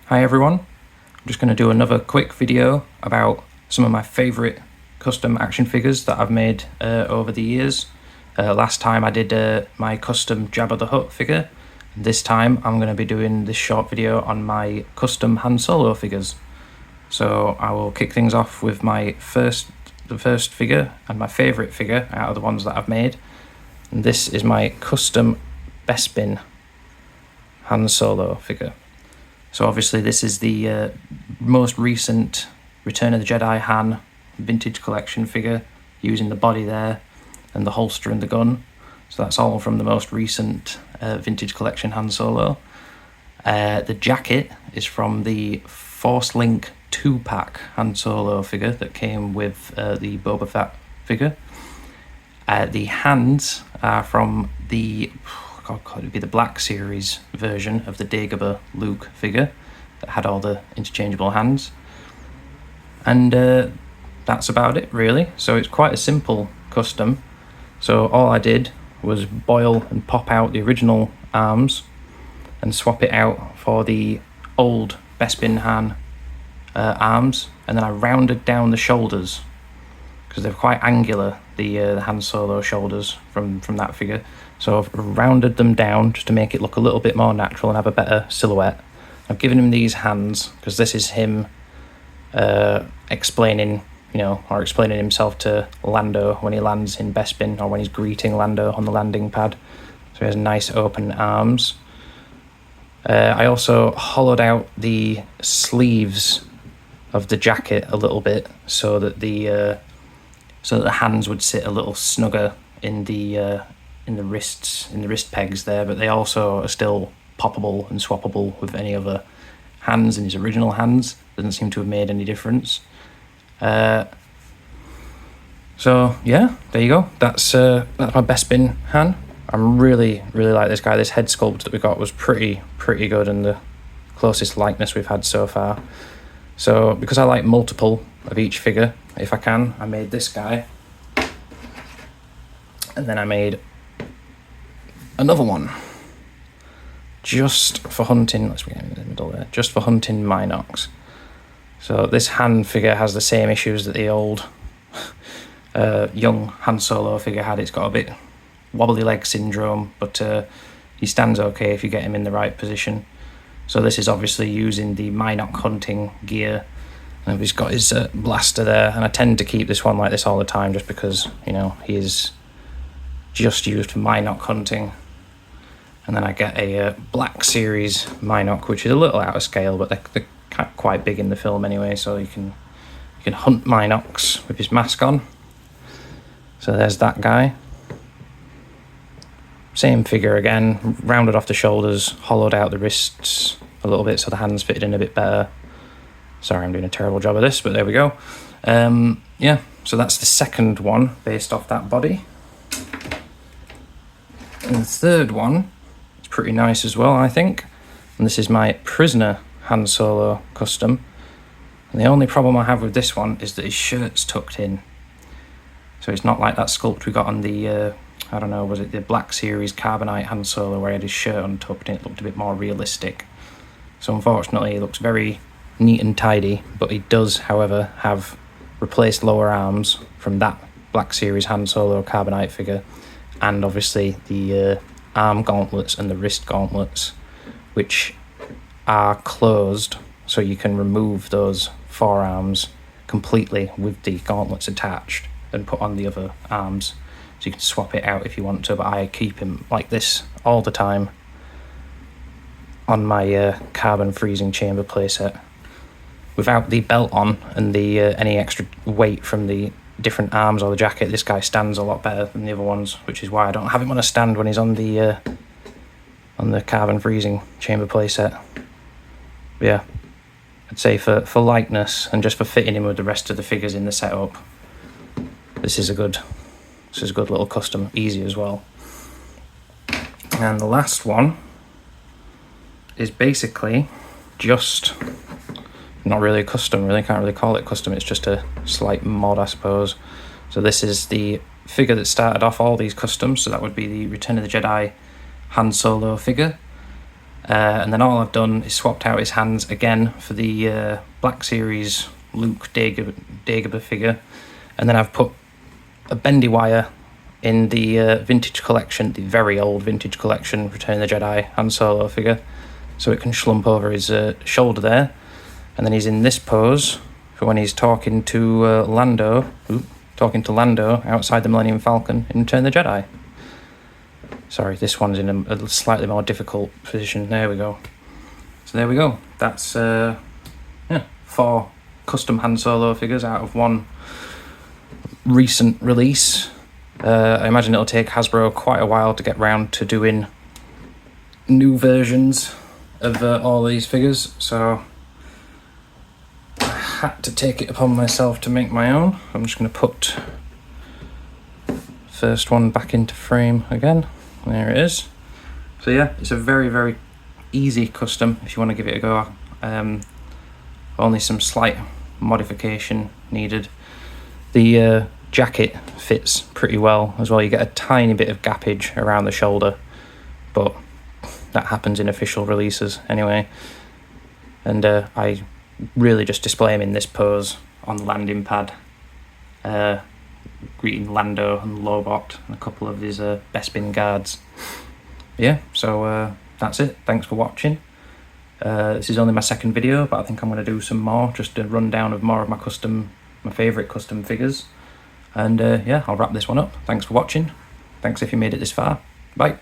Hi everyone, I'm just going to do another quick video about some of my favourite custom action figures that I've made over the years. Last time I did my custom Jabba the Hutt figure. This time I'm going to be doing this short video on my custom Han Solo figures. So I will kick things off with the first figure and my favourite figure out of the ones that I've made. And this is my custom Bespin Han Solo figure. So obviously this is the most recent Return of the Jedi Han vintage collection figure, using the body there and the holster and the gun. So that's all from the most recent vintage collection Han Solo. The jacket is from the Force Link 2-pack Han Solo figure that came with the Boba Fett figure. The hands are from the it would be the Black Series version of the Dagobah Luke figure that had all the interchangeable hands. And that's about it, really. So it's quite a simple custom. So all I did was boil and pop out the original arms and swap it out for the old Bespin Han arms, and then I rounded down the shoulders because they're quite angular, the Han Solo shoulders from that figure. So I've rounded them down just to make it look a little bit more natural and have a better silhouette. I've given him these hands because this is him explaining himself to Lando when he lands in Bespin, or when he's greeting Lando on the landing pad. So he has nice open arms. I also hollowed out the sleeves of the jacket a little bit so that the hands would sit a little snugger in the wrist pegs there, but they also are still poppable and swappable with any other hands in his original hands. Doesn't seem to have made any difference. So yeah, there you go. That's my Bespin Han. I really like this guy. This head sculpt that we got was pretty good, and the closest likeness we've had so far. So because I like multiple of each figure, if I can, I made this guy, and then I made another one just for hunting. Let's get in the middle there. Just for hunting Minox. So this Han figure has the same issues that the old young Han Solo figure had. It's got a bit wobbly leg syndrome, but he stands okay if you get him in the right position. So this is obviously using the Minox hunting gear, and he's got his blaster there. And I tend to keep this one like this all the time, just because he is just used for Minox hunting. And then I get a Black Series Minox, which is a little out of scale, but they're quite big in the film anyway, so you can hunt Minox with his mask on. So there's that guy. Same figure again, rounded off the shoulders, hollowed out the wrists a little bit so the hands fitted in a bit better. Sorry, I'm doing a terrible job of this, but there we go. Yeah, so that's the second one based off that body. And the third one is pretty nice as well, I think. And this is my Prisoner Han Solo custom. And the only problem I have with this one is that his shirt's tucked in. So it's not like that sculpt we got on the, was it the Black Series Carbonite Han Solo, where he had his shirt untucked and it looked a bit more realistic. So unfortunately, he looks very neat and tidy, but he does, however, have replaced lower arms from that Black Series Han Solo Carbonite figure, and obviously the arm gauntlets and the wrist gauntlets, which are closed, so you can remove those forearms completely with the gauntlets attached and put on the other arms. So you can swap it out if you want to, but I keep him like this all the time on my carbon freezing chamber playset, without the belt on and the any extra weight from the different arms or the jacket. This guy stands a lot better than the other ones, which is why I don't have him on a stand when he's on the carbon freezing chamber playset. But yeah, I'd say for likeness and just for fitting him with the rest of the figures in the setup, this is a good little custom, easy as well. And the last one is basically just not really a custom, really can't really call it custom, it's just a slight mod, I suppose. So this is the figure that started off all these customs, so that would be the Return of the Jedi Han Solo figure. And then all I've done is swapped out his hands again for the Black Series Luke Dagobah figure, and then I've put a bendy wire in the vintage collection, the very old vintage collection Return of the Jedi Han Solo figure, so it can slump over his shoulder there, and then he's in this pose for when he's talking to Lando outside the Millennium Falcon in Return of the Jedi. Sorry, this one's in a slightly more difficult position. There we go. So there we go. That's 4 custom Han Solo figures out of 1 recent release. I imagine it'll take Hasbro quite a while to get round to doing new versions of all these figures, so I had to take it upon myself to make my own. I'm just going to put first one back into frame again. There it is. So yeah, it's a very, very easy custom if you want to give it a go. Only some slight modification needed. The jacket fits pretty well as well. You get a tiny bit of gappage around the shoulder, but that happens in official releases anyway. And I really just display him in this pose on the landing pad, greeting Lando and Lobot and a couple of his Bespin guards. Yeah, so that's it. Thanks for watching. This is only my second video, but I think I'm going to do some more, just a rundown of more of my favourite custom figures. And yeah, I'll wrap this one up. Thanks for watching. Thanks if you made it this far. Bye.